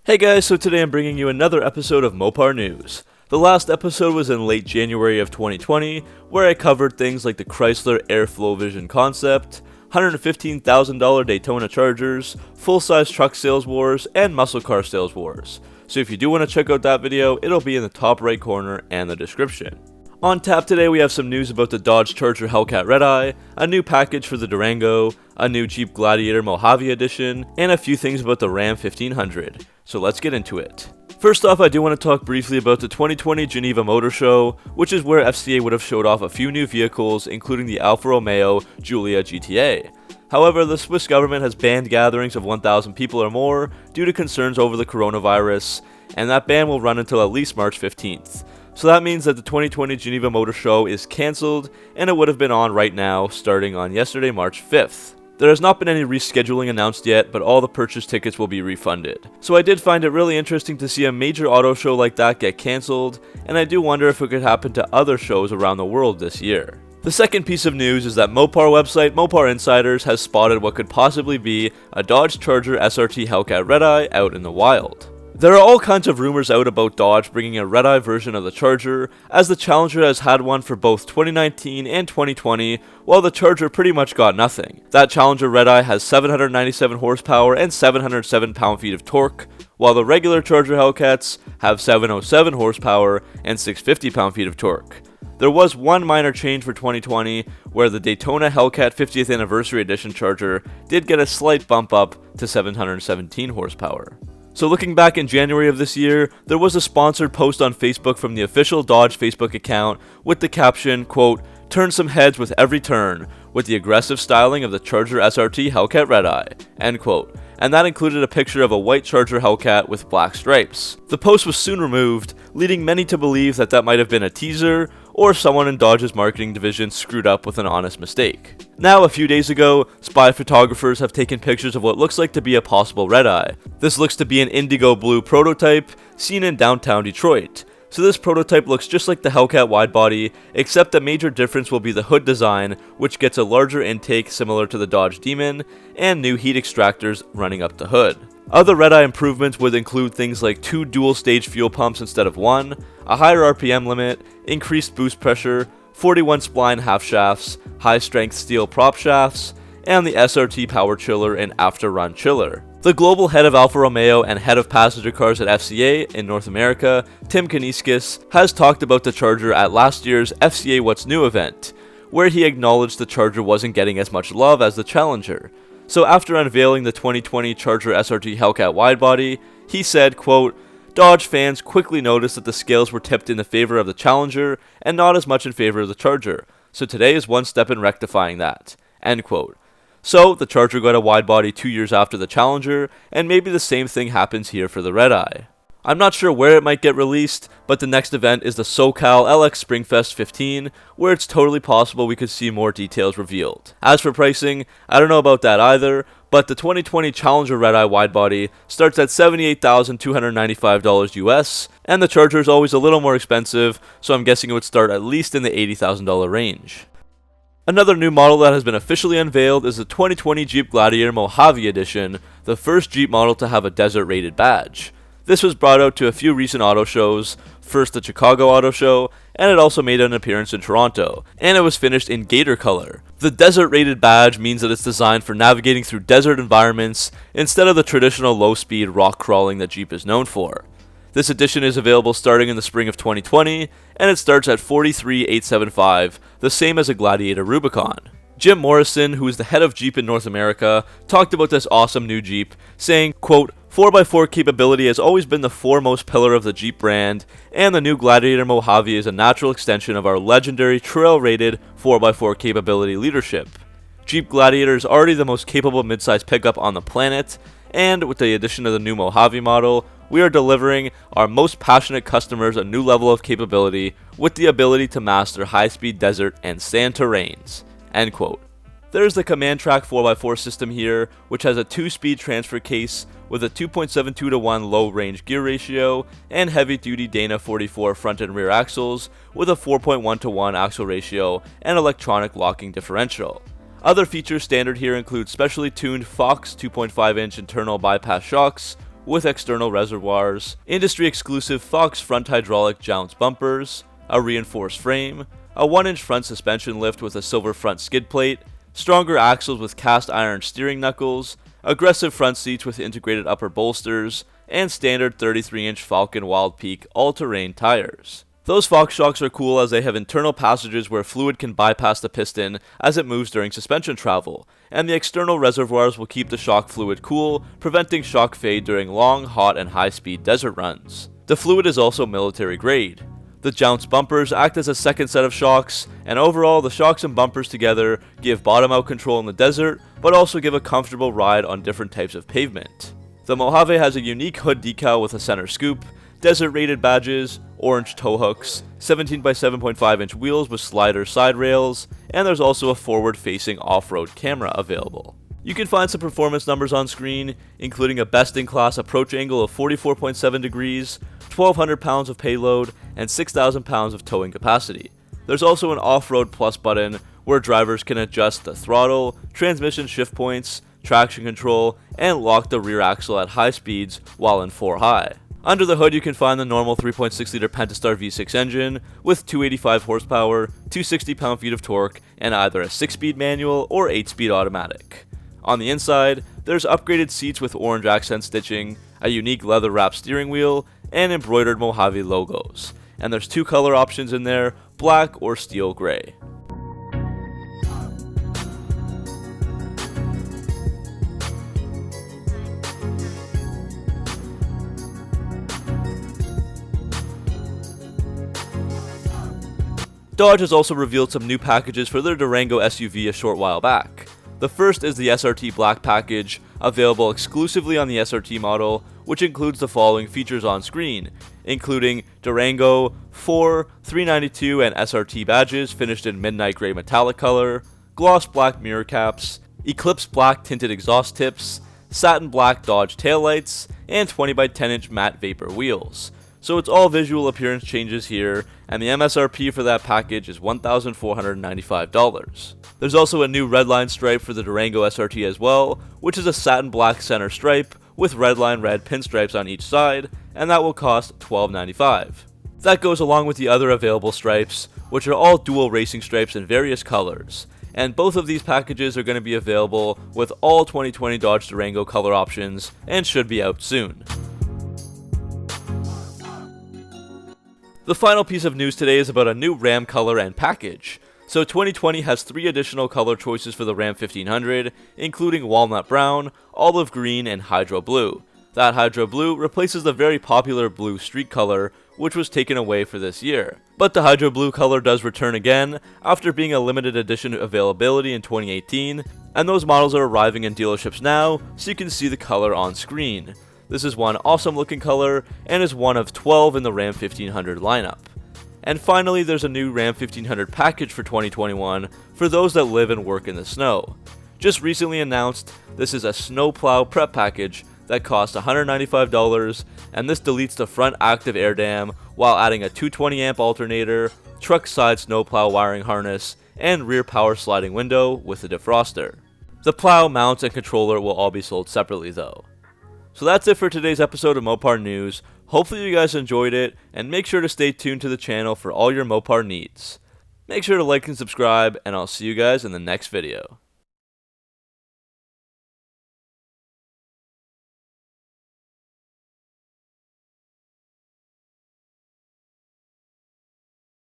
Hey guys, so today I'm bringing you another episode of Mopar News. The last episode was in late January of 2020, where I covered things like the Chrysler Airflow Vision concept, $115,000 Daytona Chargers, full-size truck sales wars, and muscle car sales wars. So if you do want to check out that video, it'll be in the top right corner and the description. On tap today we have some news about the Dodge Charger Hellcat Redeye, a new package for the Durango, a new Jeep Gladiator Mojave Edition, and a few things about the Ram 1500. So let's get into it. First off, I do want to talk briefly about the 2020 Geneva Auto Show, which is where FCA would have showed off a few new vehicles, including the Alfa Romeo Giulia GTA. However, the Swiss government has banned gatherings of 1,000 people or more due to concerns over the coronavirus, and that ban will run until at least March 15th. So that means that the 2020 Geneva Motor Show is cancelled, and it would have been on right now, starting on yesterday, March 5th. There has not been any rescheduling announced yet, but all the purchase tickets will be refunded. So I did find it really interesting to see a major auto show like that get cancelled, and I do wonder if it could happen to other shows around the world this year. The second piece of news is that Mopar website Mopar Insiders has spotted what could possibly be a Dodge Charger SRT Hellcat Redeye out in the wild. There are all kinds of rumors out about Dodge bringing a Redeye version of the Charger, as the Challenger has had one for both 2019 and 2020, while the Charger pretty much got nothing. That Challenger Redeye has 797 horsepower and 707 pound-feet of torque, while the regular Charger Hellcats have 707 horsepower and 650 pound-feet of torque. There was one minor change for 2020, where the Daytona Hellcat 50th Anniversary Edition Charger did get a slight bump up to 717 horsepower. So looking back in January of this year, there was a sponsored post on Facebook from the official Dodge Facebook account with the caption, quote, "Turn some heads with every turn, with the aggressive styling of the Charger SRT Hellcat Redeye," end quote. And that included a picture of a white Charger Hellcat with black stripes. The post was soon removed, leading many to believe that that might have been a teaser, or someone in Dodge's marketing division screwed up with an honest mistake. Now, a few days ago, spy photographers have taken pictures of what looks like to be a possible Redeye. This looks to be an indigo blue prototype seen in downtown Detroit. So this prototype looks just like the Hellcat widebody, except the major difference will be the hood design, which gets a larger intake similar to the Dodge Demon, and new heat extractors running up the hood. Other Redeye improvements would include things like 2 dual-stage fuel pumps instead of 1, a higher RPM limit, increased boost pressure, 41 spline half shafts, high-strength steel prop shafts, and the SRT power chiller and after-run chiller. The global head of Alfa Romeo and head of passenger cars at FCA in North America, Tim Kuniskis, has talked about the Charger at last year's FCA What's New event, where he acknowledged the Charger wasn't getting as much love as the Challenger. So after unveiling the 2020 Charger SRT Hellcat widebody, he said, quote, "Dodge fans quickly noticed that the scales were tipped in the favor of the Challenger and not as much in favor of the Charger, so today is one step in rectifying that," end quote. So, the Charger got a widebody 2 years after the Challenger, and maybe the same thing happens here for the Redeye. I'm not sure where it might get released, but the next event is the SoCal LX Springfest 15, where it's totally possible we could see more details revealed. As for pricing, I don't know about that either, but the 2020 Challenger Redeye widebody starts at $78,295 US, and the Charger is always a little more expensive, so I'm guessing it would start at least in the $80,000 range. Another new model that has been officially unveiled is the 2020 Jeep Gladiator Mojave Edition, the first Jeep model to have a desert-rated badge. This was brought out to a few recent auto shows, first the Chicago Auto Show, and it also made an appearance in Toronto, and it was finished in gator color. The desert-rated badge means that it's designed for navigating through desert environments instead of the traditional low-speed rock crawling that Jeep is known for. This edition is available starting in the spring of 2020, and it starts at $43,875, the same as a Gladiator Rubicon. Jim Morrison, who is the head of Jeep in North America, talked about this awesome new Jeep, saying, quote, 4x4 capability has always been the foremost pillar of the Jeep brand, and the new Gladiator Mojave is a natural extension of our legendary trail-rated 4x4 capability leadership. Jeep Gladiator is already the most capable midsize pickup on the planet, and with the addition of the new Mojave model, we are delivering our most passionate customers a new level of capability with the ability to master high-speed desert and sand terrains, end quote. There's the Command Track 4x4 system here, which has a 2-speed transfer case with a 2.72 to 1 low-range gear ratio and heavy-duty Dana 44 front and rear axles with a 4.1 to 1 axle ratio and electronic locking differential. Other features standard here include specially tuned Fox 2.5-inch internal bypass shocks, with external reservoirs, industry-exclusive Fox front hydraulic jounce bumpers, a reinforced frame, a 1-inch front suspension lift with a silver front skid plate, stronger axles with cast iron steering knuckles, aggressive front seats with integrated upper bolsters, and standard 33-inch Falcon Wild Peak all-terrain tires. Those Fox shocks are cool as they have internal passages where fluid can bypass the piston as it moves during suspension travel, and the external reservoirs will keep the shock fluid cool, preventing shock fade during long, hot, and high-speed desert runs. The fluid is also military grade. The jounce bumpers act as a second set of shocks, and overall the shocks and bumpers together give bottom-out control in the desert, but also give a comfortable ride on different types of pavement. The Mojave has a unique hood decal with a center scoop, desert rated badges, orange tow hooks, 17 by 7.5 inch wheels with slider side rails, and there's also a forward facing off-road camera available. You can find some performance numbers on screen, including a best-in-class approach angle of 44.7 degrees, 1,200 pounds of payload, and 6,000 pounds of towing capacity. There's also an off-road plus button where drivers can adjust the throttle, transmission shift points, traction control, and lock the rear axle at high speeds while in 4 high. Under the hood you can find the normal 3.6-liter Pentastar V6 engine with 285 horsepower, 260 pound-feet of torque, and either a 6-speed manual or 8-speed automatic. On the inside, there's upgraded seats with orange accent stitching, a unique leather-wrapped steering wheel, and embroidered Mojave logos. And there's 2 color options in there, black or steel gray. Dodge has also revealed some new packages for their Durango SUV a short while back. The first is the SRT Black package, available exclusively on the SRT model, which includes the following features on screen, including Durango 4, 392 and SRT badges finished in midnight gray metallic color, gloss black mirror caps, Eclipse black tinted exhaust tips, satin black Dodge taillights, and 20 by 10 inch matte vapor wheels. So it's all visual appearance changes here, and the MSRP for that package is $1,495. There's also a new redline stripe for the Durango SRT as well, which is a satin black center stripe with redline red pinstripes on each side, and that will cost $1,295. That goes along with the other available stripes, which are all dual racing stripes in various colors, and both of these packages are going to be available with all 2020 Dodge Durango color options and should be out soon. The final piece of news today is about a new Ram color and package. So 2020 has 3 additional color choices for the Ram 1500, including walnut brown, olive green, and hydro blue. That hydro blue replaces the very popular blue street color, which was taken away for this year. But the hydro blue color does return again, after being a limited edition availability in 2018, and those models are arriving in dealerships now, so you can see the color on screen. This is one awesome looking color, and is one of 12 in the Ram 1500 lineup. And finally, there's a new Ram 1500 package for 2021 for those that live and work in the snow. Just recently announced, this is a snowplow prep package that costs $195, and this deletes the front active air dam while adding a 220 amp alternator, truck side snowplow wiring harness, and rear power sliding window with a defroster. The plow, mounts, and controller will all be sold separately though. So that's it for today's episode of Mopar News. Hopefully you guys enjoyed it, and make sure to stay tuned to the channel for all your Mopar needs. Make sure to like and subscribe, and I'll see you guys in the next video.